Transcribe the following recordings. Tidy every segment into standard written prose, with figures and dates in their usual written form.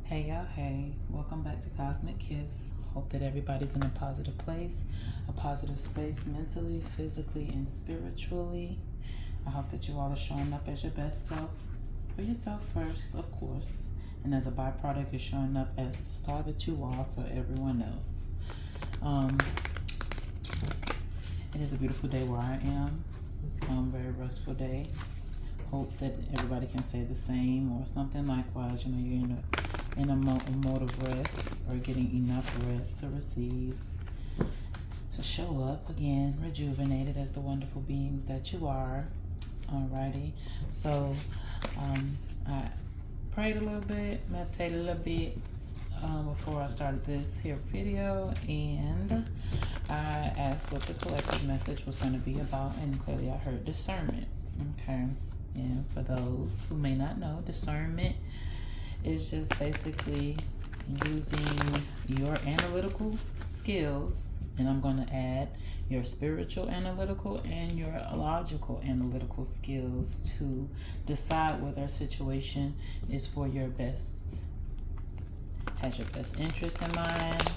Hey y'all, hey, welcome back to Cosmic Kiss. Hope that everybody's in a positive place, a positive space mentally, physically, and spiritually. I hope that you all are showing up as your best self, for yourself first, of course, and as a byproduct, you're showing up as the star that you are for everyone else. It is a beautiful day where I am, very restful day. Hope that everybody can say the same or something likewise. You know, you're in a mode of rest or getting enough rest to receive, to show up again, rejuvenated as the wonderful beings that you are. Alrighty. So I prayed a little bit, meditated a little bit before I started this here video, and I asked what the collective message was going to be about, and clearly I heard discernment. Okay. And for those who may not know, discernment is just basically using your analytical skills, and I'm going to add your spiritual analytical and your logical analytical skills to decide whether a situation is for your best, has your best interest in mind.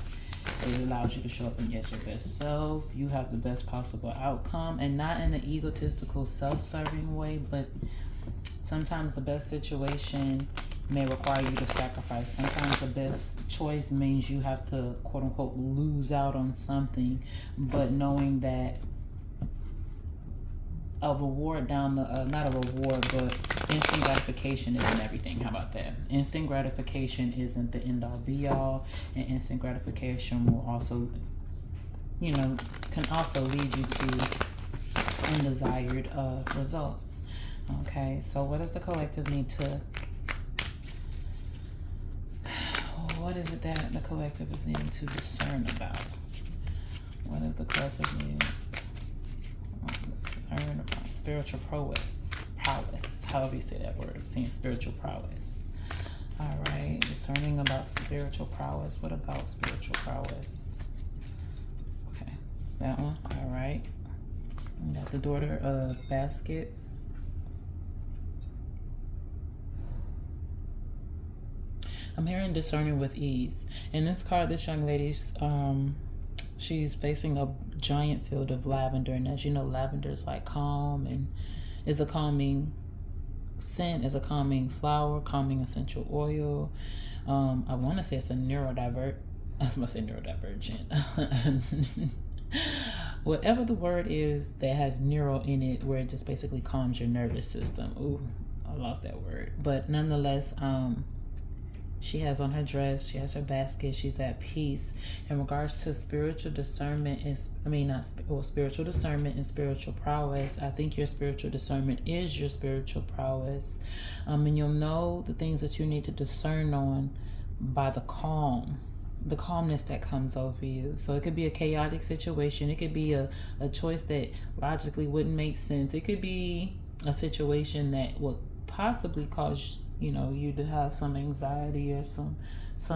It allows you to show up as your best self. You have the best possible outcome, and not in an egotistical, self-serving way, but sometimes the best situation may require you to sacrifice. Sometimes the best choice means you have to, quote unquote, lose out on something, but knowing that a reward down the, not a reward, but instant gratification isn't everything. How about that? Instant gratification isn't the end all be all, and instant gratification will also, you know, can also lead you to undesired results. Okay, so what does the collective need to, what is it that the collective is needing to discern about? What is the collective needing to discern about? Spiritual prowess, however you say that word, saying spiritual prowess. All right, discerning about spiritual prowess. What about spiritual prowess? Okay, that one. All right, we got the daughter of baskets. I'm hearing discerning with ease. In this card, this young lady's she's facing a giant field of lavender, and as you know, lavender is like calm and is a calming scent, is a calming flower, calming essential oil. I want to say it's a neurodivergent. I was going to say neurodivergent. Whatever the word is that has neuro in it, where it just basically calms your nervous system. Ooh, I lost that word. But nonetheless, she has on her dress, she has her basket, she's at peace. In regards to spiritual discernment, spiritual discernment and spiritual prowess, I think your spiritual discernment is your spiritual prowess. And you'll know the things that you need to discern on by the calmness that comes over you. So it could be a chaotic situation. It could be a choice that logically wouldn't make sense. It could be a situation that would possibly cause you to have some anxiety or some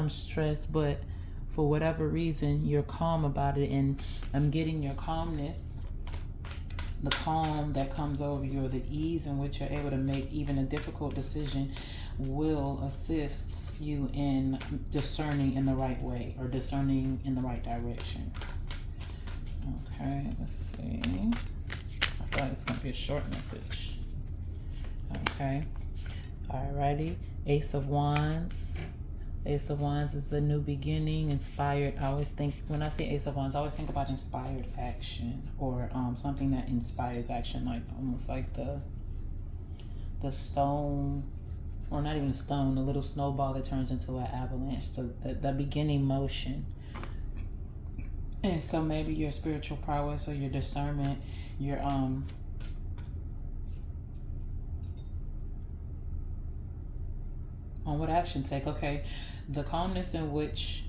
stress, but for whatever reason you're calm about it. And I'm getting your calmness, the calm that comes over you, or the ease in which you're able to make even a difficult decision, will assist you in discerning in the right way, or discerning in the right direction. Okay, let's see. I feel like it's going to be a short message. Okay. Alrighty, Ace of Wands. Ace of Wands is a new beginning, inspired. I always think, when I say Ace of Wands, I always think about inspired action, or something that inspires action, like almost like the stone, or not even a stone, the little snowball that turns into an avalanche. So the beginning motion. And so maybe your spiritual prowess or your discernment, your on what action take. Okay, the calmness in which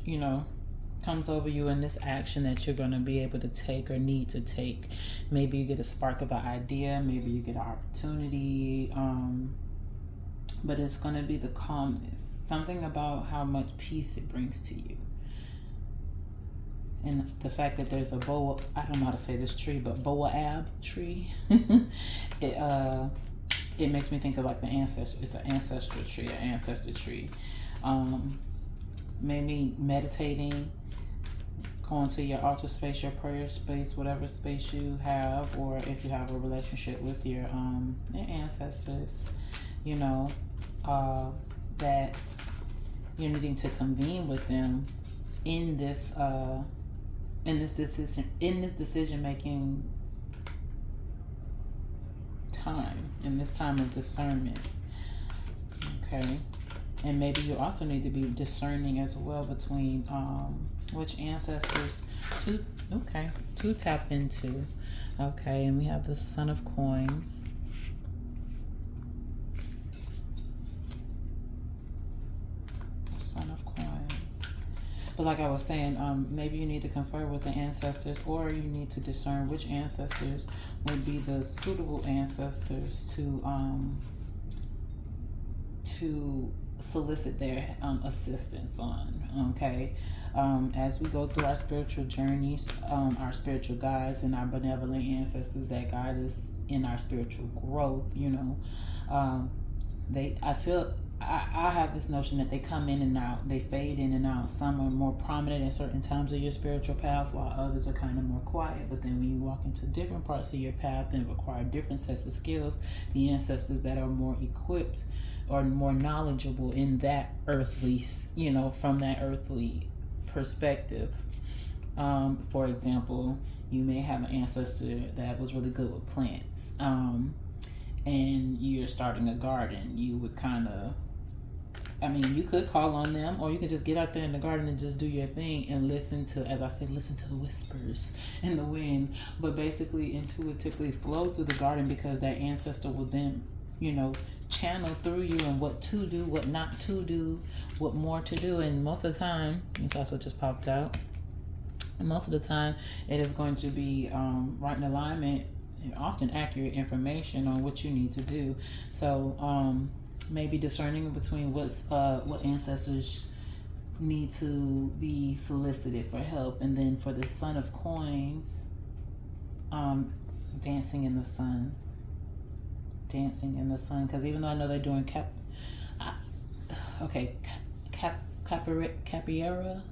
comes over you in this action that you're going to be able to take or need to take. Maybe you get a spark of an idea, maybe you get an opportunity, but it's going to be the calmness, something about how much peace it brings to you. And the fact that there's a boa, I don't know how to say this tree, but boab tree, it makes me think of like the ancestor. It's an ancestral tree, maybe meditating, going to your altar space, your prayer space, whatever space you have, or if you have a relationship with your ancestors, you know, that you're needing to convene with them in this decision making time, in this time of discernment. Okay. And maybe you also need to be discerning as well between which ancestors to tap into. Okay, and we have the Son of Coins. Son of Coins. But like I was saying, maybe you need to confer with the ancestors, or you need to discern which ancestors would be the suitable ancestors to solicit their assistance on. Okay, as we go through our spiritual journeys, our spiritual guides and our benevolent ancestors that guide us in our spiritual growth, you know, I have this notion that they come in and out, they fade in and out. Some are more prominent at certain times of your spiritual path, while others are kind of more quiet. But then when you walk into different parts of your path and require different sets of skills, the ancestors that are more equipped or more knowledgeable in that earthly, you know, from that earthly perspective. For example, you may have an ancestor that was really good with plants, and you're starting a garden. You would you could call on them, or you could just get out there in the garden and just do your thing and listen to, as I said, listen to the whispers in the wind, but basically intuitively flow through the garden, because that ancestor will then, you know, channel through you and what to do, what not to do, what more to do. And most of the time, it's also just popped out, and most of the time it is going to be right in alignment and often accurate information on what you need to do. So maybe discerning between what ancestors need to be solicited for help. And then for the Son of Coins, dancing in the sun, because even though I know they're doing capoeira,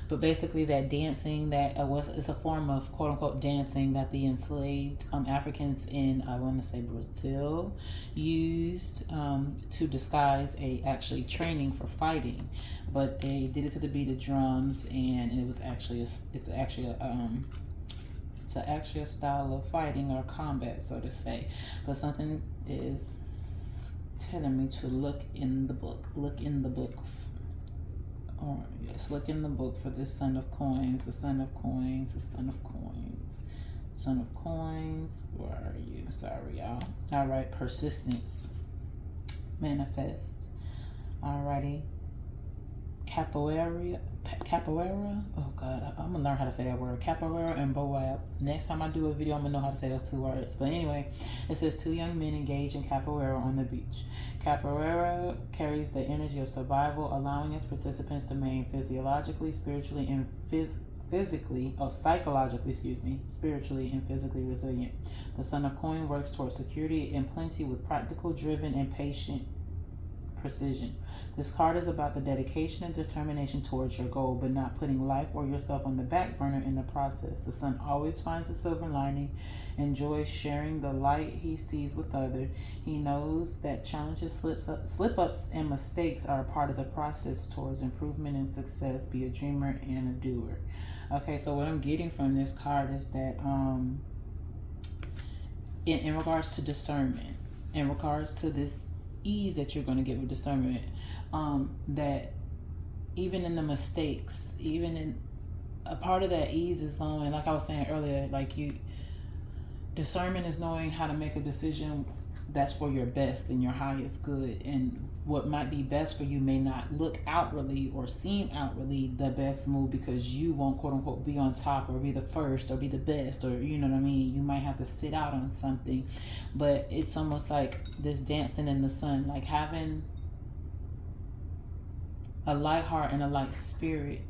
but basically that dancing that it's a form of quote unquote dancing that the enslaved Africans in, I want to say, Brazil used to disguise actually training for fighting. But they did it to the beat of drums, and it was actually it's actually a style of fighting or combat, so to say. But something is telling me to look in the book. Look in the book for this Son of Coins. The Son of Coins. Where are you? Sorry, y'all. All right, persistence. Manifest. Alrighty. Capoeira. Oh God, I'm gonna learn how to say that word. Capoeira and Boab. Next time I do a video, I'm gonna know how to say those two words. But anyway, it says 2 young men engage in capoeira on the beach. Capoeira carries the energy of survival, allowing its participants to remain psychologically, spiritually, and resilient. The Son of Coin works towards security and plenty with practical, driven, and patient precision. This card is about the dedication and determination towards your goal, but not putting life or yourself on the back burner in the process. The Sun always finds a silver lining, enjoys sharing the light he sees with others. He knows that challenges, slip-ups, and mistakes are a part of the process towards improvement and success. Be a dreamer and a doer. Okay, so what I'm getting from this card is that in regards to discernment, in regards to this ease that you're going to get with discernment, that even in the mistakes, even in a part of that ease is knowing, like I was saying earlier, discernment is knowing how to make a decision that's for your best and your highest good. And what might be best for you may not look outwardly or seem outwardly the best move, because you won't quote unquote be on top or be the first or be the best, or you know what I mean, you might have to sit out on something. But it's almost like this dancing in the sun, like having a light heart and a light spirit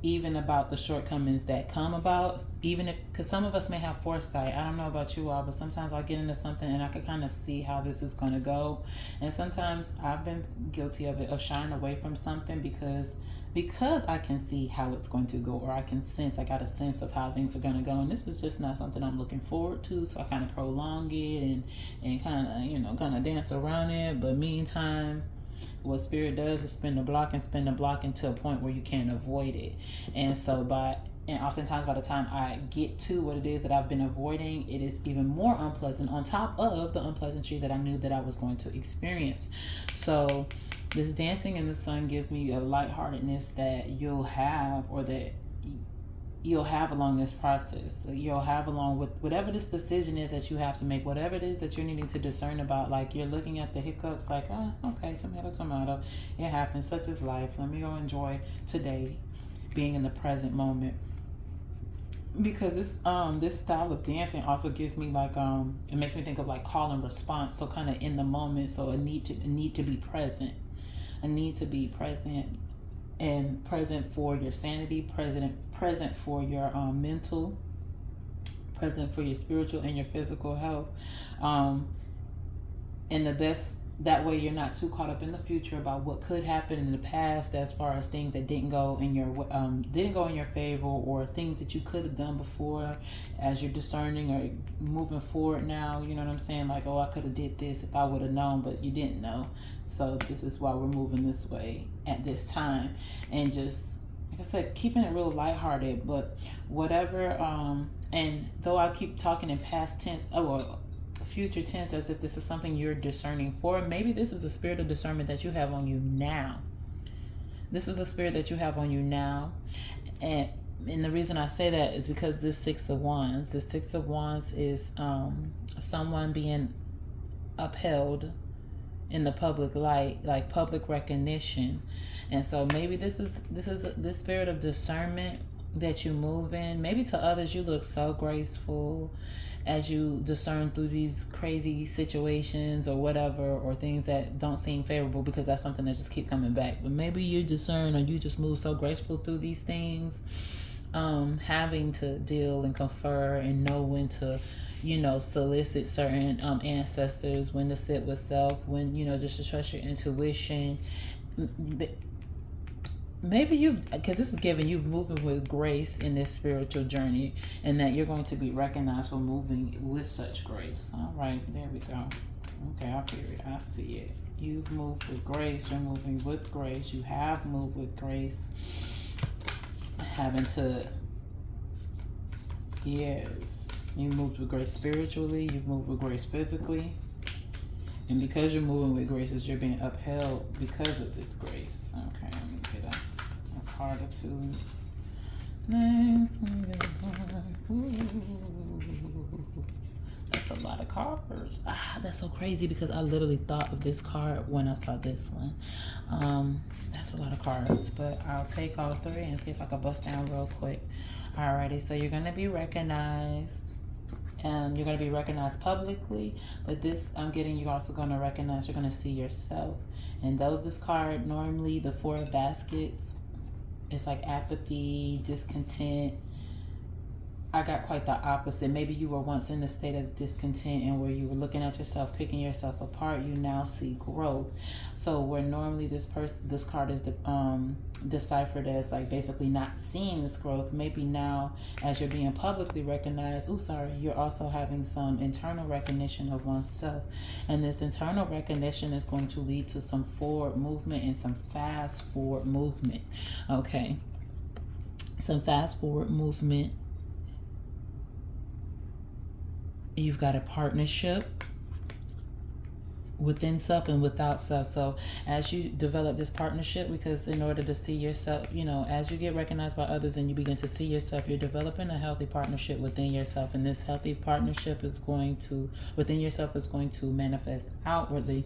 even about the shortcomings that come about, even if, because some of us may have foresight. I don't know about you all, but sometimes I'll get into something and I can kind of see how this is going to go. And sometimes I've been guilty of it, of shying away from something because I can see how it's going to go, or I got a sense of how things are going to go. And this is just not something I'm looking forward to. So I kind of prolong it and kind of, kind of dance around it. But meantime, what spirit does is spin the block into a point where you can't avoid it. And oftentimes by the time I get to what it is that I've been avoiding, it is even more unpleasant on top of the unpleasantry that I knew that I was going to experience. So this dancing in the sun gives me a lightheartedness that you'll have, or that you'll have along this process. You'll have along with whatever this decision is that you have to make, whatever it is that you're needing to discern about. Like, you're looking at the hiccups like, okay, tomato. It happens. Such is life. Let me go enjoy today, being in the present moment. Because this style of dancing also gives me like it makes me think of like call and response. So kind of in the moment. So a need to be present. A need to be present, and present for your sanity, present for your mental, present for your spiritual and your physical health. And the best, that way you're not too caught up in the future about what could happen in the past, as far as things that didn't go in your favor, or things that you could have done before, as you're discerning or moving forward now. You know what I'm saying? Like, I could have did this if I would have known, but you didn't know. So this is why we're moving this way at this time. And just, like I said, keeping it real lighthearted, but whatever. And though I keep talking in past tense, future tense, as if this is something you're discerning for, maybe this is a spirit of discernment that you have on you now. This is a spirit that you have on you now. And the reason I say that is because this Six of Wands is someone being upheld in the public light, like public recognition. And so maybe this spirit of discernment that you move in. Maybe to others you look so graceful as you discern through these crazy situations or whatever, or things that don't seem favorable, because that's something that just keep coming back. But maybe you discern, or you just move so graceful through these things, having to deal and confer and know when to, solicit certain ancestors, when to sit with self, when, just to trust your intuition. Maybe because this is giving you moving with grace in this spiritual journey, and that you're going to be recognized for moving with such grace. All right, there we go. Okay, I see it. You've moved with grace. You're moving with grace. You have moved with grace. Yes, you moved with grace spiritually. You've moved with grace physically. And because you're moving with grace, you're being upheld because of this grace. Okay, let me get a card or two. Nice. That's a lot of cards. That's so crazy, because I literally thought of this card when I saw this one. That's a lot of cards, but I'll take all three and see if I can bust down real quick. Alrighty, so you're going to be recognized. You're going to be recognized publicly, but this I'm getting, you're also going to recognize, you're going to see yourself. And though this card, normally the Four of Baskets, it's like apathy, discontent, I got quite the opposite. Maybe you were once in a state of discontent, and where you were looking at yourself, picking yourself apart, you now see growth. So where normally this card is deciphered as like basically not seeing this growth, maybe now as you're being publicly recognized, you're also having some internal recognition of oneself. And this internal recognition is going to lead to some forward movement and some fast forward movement. Okay. Some fast forward movement. You've got a partnership within self and without self. So as you develop this partnership, because in order to see yourself, as you get recognized by others and you begin to see yourself, you're developing a healthy partnership within yourself. And this healthy partnership within yourself is going to manifest outwardly.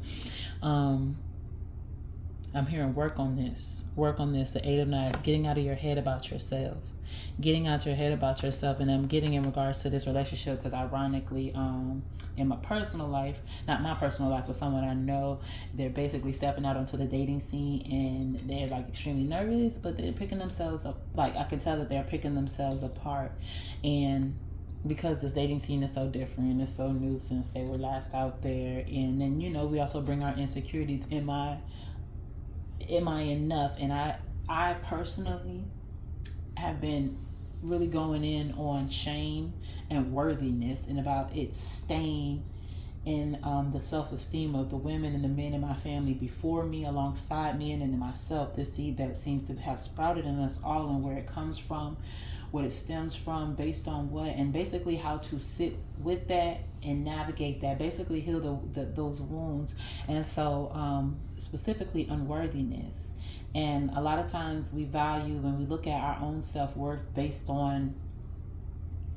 I'm hearing work on this. The Eight of Knives, getting out of your head about yourself. getting out your head about yourself. And I'm getting in regards to this relationship because ironically, in my personal life, not my personal life, but someone I know, they're basically stepping out onto the dating scene and they're like extremely nervous, but they're picking themselves up. Like I can tell that they're picking themselves apart. And because this dating scene is so different, it's so new since they were last out there. And then, you know, we also bring our insecurities. Am I enough? And I personally have been really going in on shame and worthiness and about it staying in the self-esteem of the women and the men in my family before me, alongside me, and in myself. This seed that seems to have sprouted in us all, and where it comes from, what it stems from, based on what, and basically how to sit with that and navigate that, basically heal those wounds. And so specifically unworthiness. And a lot of times we value and we look at our own self-worth based on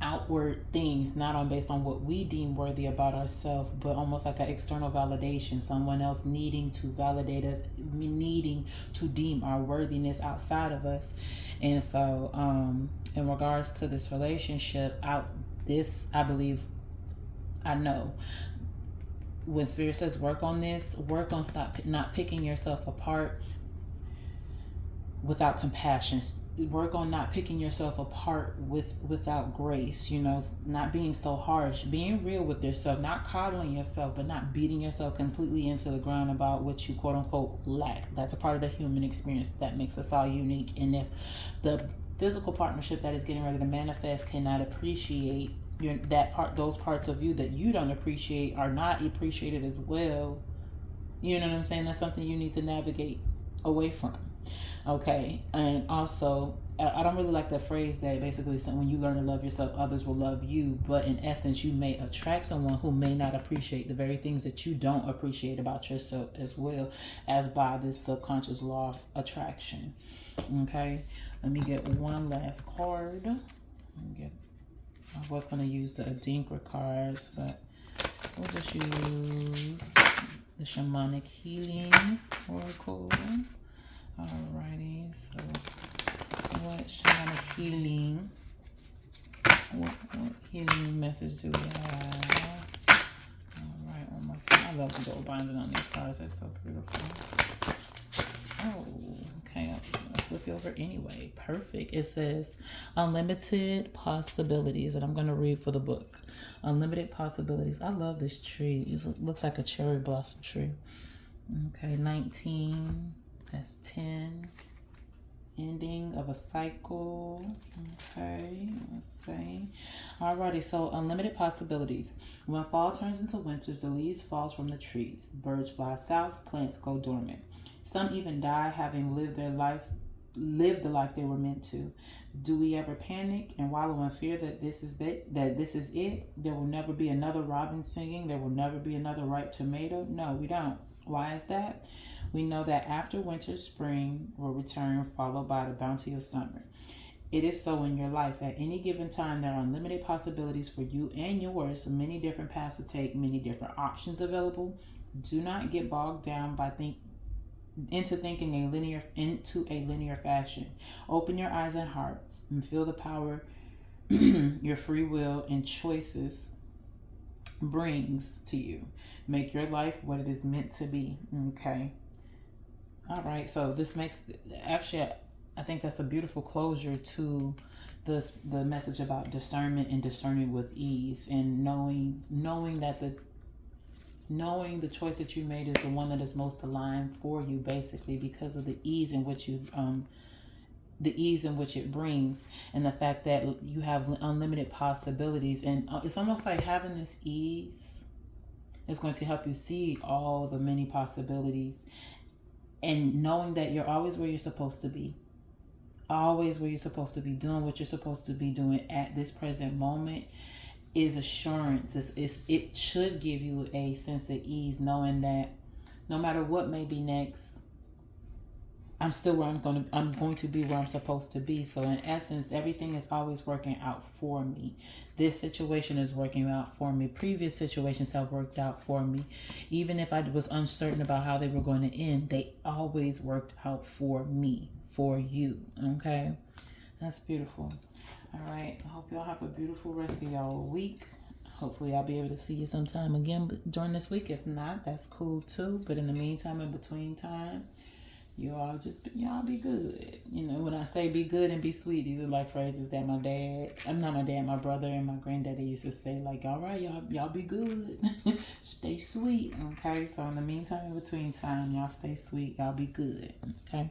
outward things, not on based on what we deem worthy about ourselves, but almost like an external validation, someone else needing to validate us, needing to deem our worthiness outside of us. And so in regards to this relationship, I know when Spirit says work on this, work on not picking yourself apart without compassion. Work on not picking yourself apart without grace, you know, not being so harsh, being real with yourself, not coddling yourself, but not beating yourself completely into the ground about what you quote unquote lack. That's a part of the human experience that makes us all unique. And if the physical partnership that is getting ready to manifest cannot appreciate those parts of you that you don't appreciate are not appreciated as well, you know what I'm saying? That's something you need to navigate away from. Okay. And also, I don't really like that phrase that basically said when you learn to love yourself, others will love you. But in essence, you may attract someone who may not appreciate the very things that you don't appreciate about yourself as well, as by this subconscious law of attraction. Okay. Let me get one last card. I was going to use the Adinkra cards, but we'll just use the Shamanic Healing Oracle. Alrighty, so what shamanic healing? What healing message do we have? Alright, one more time. I love the gold binding on these cards, they're so beautiful. Oh, okay, I'm just gonna flip you over anyway. Perfect. It says unlimited possibilities, and I'm gonna read for the book. Unlimited possibilities. I love this tree. It looks like a cherry blossom tree. Okay, 19. That's 10. Ending of a cycle. Okay, let's see. Alrighty, so unlimited possibilities. When fall turns into winter, the leaves fall from the trees. Birds fly south, plants go dormant. Some even die having lived the life they were meant to. Do we ever panic and wallow in fear that this is it? There will never be another robin singing. There will never be another ripe tomato. No, we don't. Why is that? We know that after winter, spring will return, followed by the bounty of summer. It is so in your life. At any given time, there are unlimited possibilities for you and yours, many different paths to take, many different options available. Do not get bogged down by into thinking into a linear fashion. Open your eyes and hearts and feel the power your free will and choices brings to you. Make your life what it is meant to be. Okay. All right. So this makes I think that's a beautiful closure to the message about discernment and discerning with ease, and knowing the choice that you made is the one that is most aligned for you, basically because of the ease in which it brings, and the fact that you have unlimited possibilities. And it's almost like having this ease is going to help you see all the many possibilities, and knowing that you're always where you're supposed to be, doing what you're supposed to be doing at this present moment is assurance. It should give you a sense of ease, knowing that no matter what may be next, I'm going to be where I'm supposed to be. So in essence, everything is always working out for me. This situation is working out for me. Previous situations have worked out for me. Even if I was uncertain about how they were going to end, they always worked out for me, for you. Okay. That's beautiful. All right. I hope y'all have a beautiful rest of y'all week. Hopefully, I'll be able to see you sometime again during this week. If not, that's cool too. But in the meantime, in between time, y'all be good. You know, when I say be good and be sweet, these are like phrases that my brother and my granddaddy used to say. Like, all right, y'all be good, stay sweet. Okay. So in the meantime, in between time, y'all stay sweet. Y'all be good. Okay.